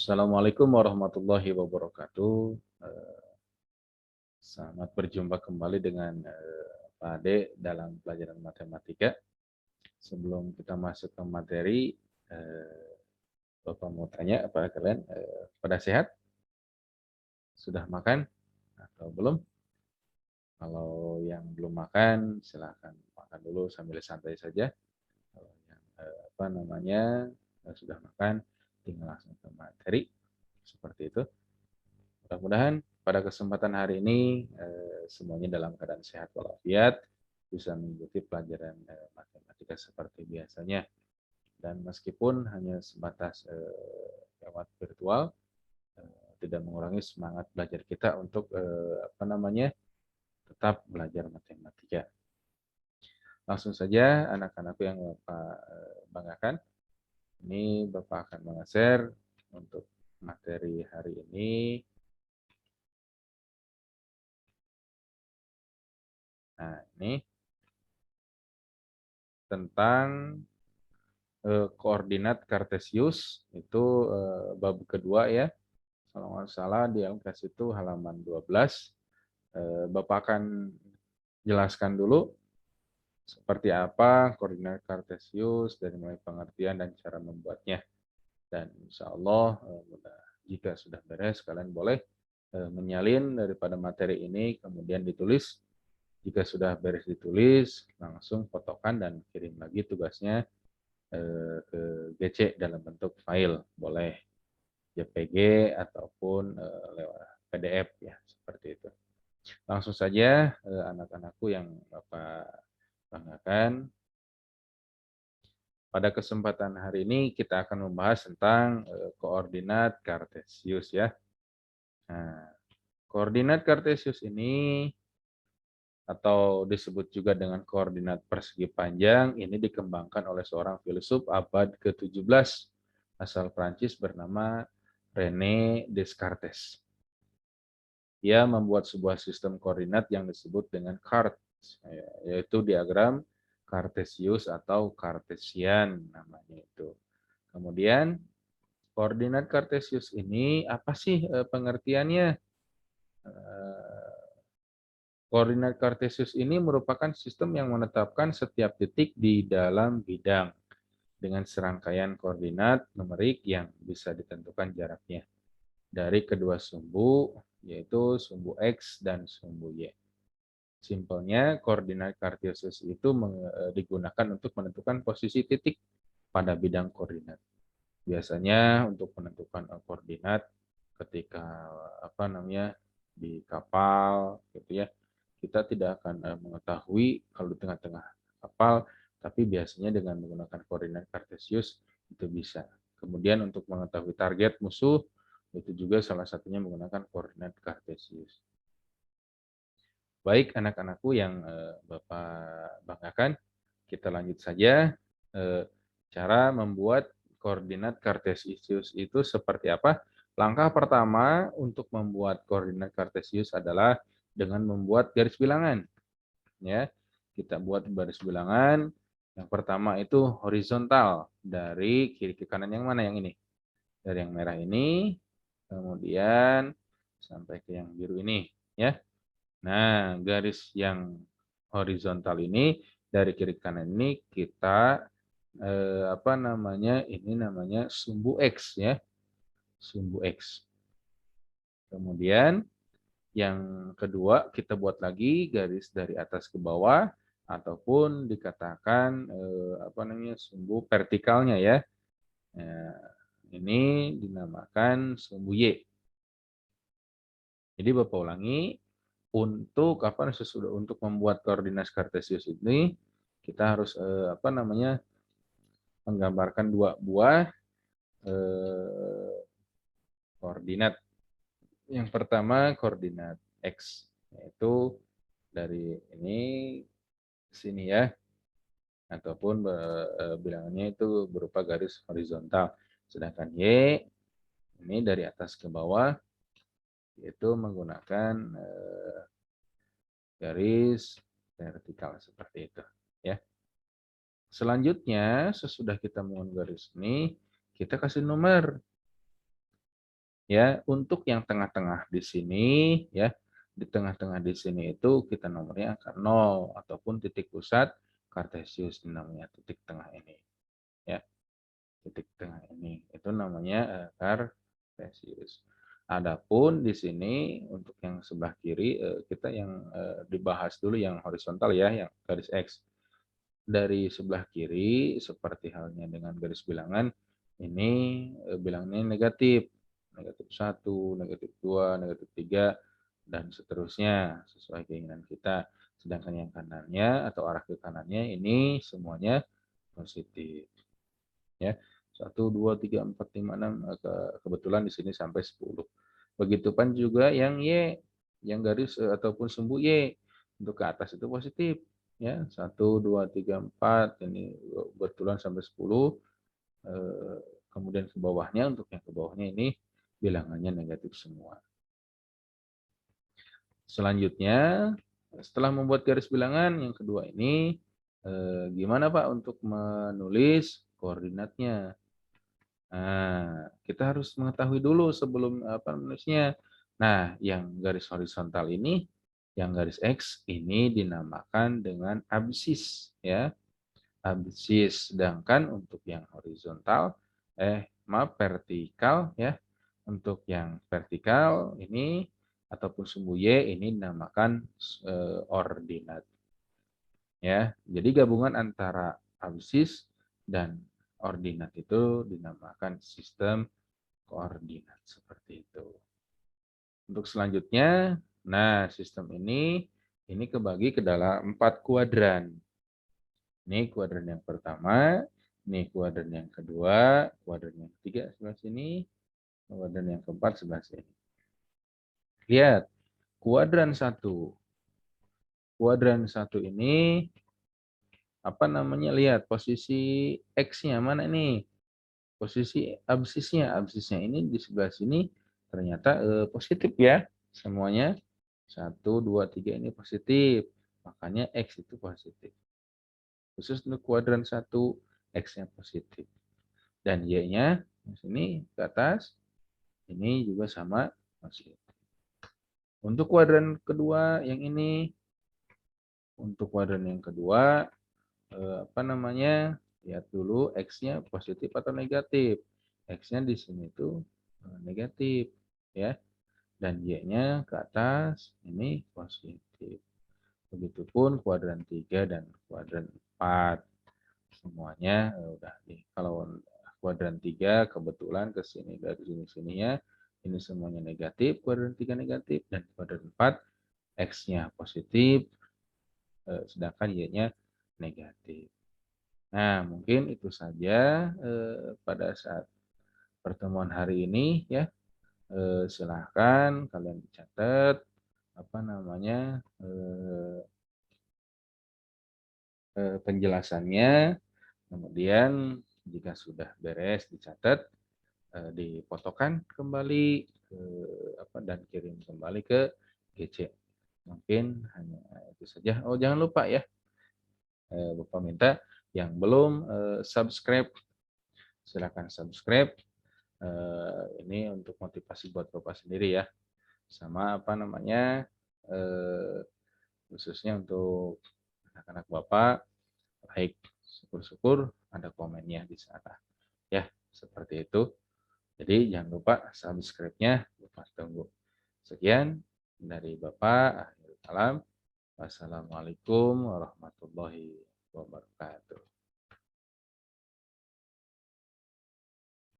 Assalamualaikum warahmatullahi wabarakatuh. Selamat berjumpa kembali dengan Pak Ade dalam pelajaran matematika. Sebelum kita masuk ke materi, Bapak mau tanya, apa kalian pada sehat? Sudah makan atau belum? Kalau yang belum makan, silahkan makan dulu sambil santai saja. Kalau yang sudah makan, tinggal langsung ke materi. Seperti itu. Mudah-mudahan pada kesempatan hari ini semuanya dalam keadaan sehat walafiat, bisa mengikuti pelajaran matematika seperti biasanya. Dan meskipun hanya sebatas lewat virtual, tidak mengurangi semangat belajar kita untuk tetap belajar matematika. Langsung saja anak-anakku yang Bapak banggakan, ini Bapak akan meng-share untuk materi hari ini. Nah, ini tentang koordinat Kartesius, itu bab kedua ya. Kalau nggak salah di LKS itu halaman 12. Bapak akan jelaskan dulu seperti apa koordinat Kartesius dari mulai pengertian dan cara membuatnya. Dan insya Allah jika sudah beres kalian boleh menyalin daripada materi ini kemudian ditulis. Jika sudah beres ditulis, langsung fotokan dan kirim lagi tugasnya ke GC dalam bentuk file, boleh JPG ataupun lewat PDF ya, seperti itu. Langsung saja anak-anakku yang Bapak banggakan, pada kesempatan hari ini kita akan membahas tentang koordinat Kartesius ya. Nah, koordinat Kartesius ini atau disebut juga dengan koordinat persegi panjang, ini dikembangkan oleh seorang filsuf abad ke-17 asal Prancis bernama René Descartes. Ia membuat sebuah sistem koordinat yang disebut dengan CART, yaitu diagram Cartesius atau Cartesian namanya itu. Kemudian koordinat Cartesius ini apa sih pengertiannya? Koordinat Kartesius ini merupakan sistem yang menetapkan setiap titik di dalam bidang dengan serangkaian koordinat numerik yang bisa ditentukan jaraknya dari kedua sumbu, yaitu sumbu X dan sumbu Y. Simpelnya, koordinat Kartesius itu digunakan untuk menentukan posisi titik pada bidang koordinat. Biasanya untuk menentukan koordinat ketika di kapal gitu ya, kita tidak akan mengetahui kalau di tengah-tengah kapal, tapi biasanya dengan menggunakan koordinat Kartesius itu bisa. Kemudian untuk mengetahui target musuh, itu juga salah satunya menggunakan koordinat Kartesius. Baik anak-anakku yang Bapak banggakan, kita lanjut saja. Cara membuat koordinat Kartesius itu seperti apa? Langkah pertama untuk membuat koordinat Kartesius adalah dengan membuat garis bilangan. Ya, kita buat garis bilangan. Yang pertama itu horizontal dari kiri ke kanan, yang mana yang ini? Dari yang merah ini, kemudian sampai ke yang biru ini, ya. Nah, garis yang horizontal ini dari kiri ke kanan ini kita ini namanya sumbu X ya, sumbu X. Kemudian yang kedua kita buat lagi garis dari atas ke bawah ataupun dikatakan sumbu vertikalnya ya. Nah, ini dinamakan sumbu Y. Jadi Bapak ulangi, untuk membuat koordinat Kartesius ini kita harus menggambarkan dua buah koordinat. Yang pertama koordinat X, yaitu dari ini ke sini ya, ataupun bilangannya itu berupa garis horizontal. Sedangkan Y ini dari atas ke bawah, yaitu menggunakan garis vertikal seperti itu ya. Selanjutnya sesudah kita menggunakan garis ini, kita kasih nomor. Ya, untuk yang tengah-tengah di sini ya, di tengah-tengah di sini itu kita nomornya angka 0 ataupun titik pusat kartesius namanya titik tengah ini ya. Titik tengah ini itu namanya kartesius. Adapun di sini untuk yang sebelah kiri kita yang dibahas dulu yang horizontal ya, yang garis X. Dari sebelah kiri seperti halnya dengan garis bilangan ini bilangnya negatif. Negatif 1, negatif 2, negatif 3 dan seterusnya sesuai keinginan kita. Sedangkan yang kanannya atau arah ke kanannya ini semuanya positif ya. 1, 2, 3, 4, 5, 6 kebetulan di sini sampai 10. Begitupun juga yang Y, yang garis ataupun sumbu Y untuk ke atas itu positif ya. 1, 2, 3, 4 ini kebetulan sampai 10. Kemudian ke bawahnya untuk yang ke bawahnya ini bilangannya negatif semua. Selanjutnya setelah membuat garis bilangan yang kedua ini gimana Pak untuk menulis koordinatnya? Nah, kita harus mengetahui dulu sebelum apa menulisnya. Nah, yang garis horizontal ini, yang garis X ini dinamakan dengan absis ya, absis. Sedangkan untuk yang horizontal, maaf vertikal ya, untuk yang vertikal ini ataupun sumbu Y ini dinamakan ordinat ya. Jadi gabungan antara absis dan ordinat itu dinamakan sistem koordinat seperti itu. Untuk selanjutnya, nah sistem ini kebagi ke dalam 4 kuadran. Ini kuadran yang pertama, ini kuadran yang kedua, kuadran yang ketiga sebelah sini, kuadran yang keempat sebelah sini. Lihat, kuadran satu. Kuadran satu ini apa namanya? Lihat posisi X-nya mana nih? Posisi absisnya. Absisnya ini di sebelah sini ternyata positif ya. Semuanya 1, 2, 3 ini positif. Makanya X itu positif. Khusus untuk kuadran 1, X-nya positif. Dan Y-nya di sini ke atas, ini juga sama positif. Untuk kuadran kedua yang ini, untuk kuadran yang kedua, apa namanya, lihat dulu X-nya positif atau negatif. X-nya di sini itu negatif. Ya, dan Y-nya ke atas, ini positif. Begitupun kuadran 3 dan kuadran 4. Semuanya udah nih. Kalau kuadran 3 kebetulan ke sini dari sini-sininya ini semuanya negatif, kuadran 3 negatif dan kuadran 4 X-nya positif sedangkan Y-nya negatif. Nah, mungkin itu saja pada saat pertemuan hari ini ya. Silahkan kalian dicatat apa namanya penjelasannya. Kemudian jika sudah beres dicatat, difotokan kembali ke apa dan kirim kembali ke GC. Mungkin hanya itu saja. Oh, jangan lupa ya, Bapak minta yang belum subscribe, silakan subscribe. Ini untuk motivasi buat Bapak sendiri ya. Sama apa namanya, khususnya untuk anak-anak Bapak, like, syukur-syukur ada komennya di sana. Ya, seperti itu. Jadi jangan lupa subscribe-nya, Bapak tunggu. Sekian dari Bapak, akhir salam. Wassalamualaikum warahmatullahi wabarakatuh.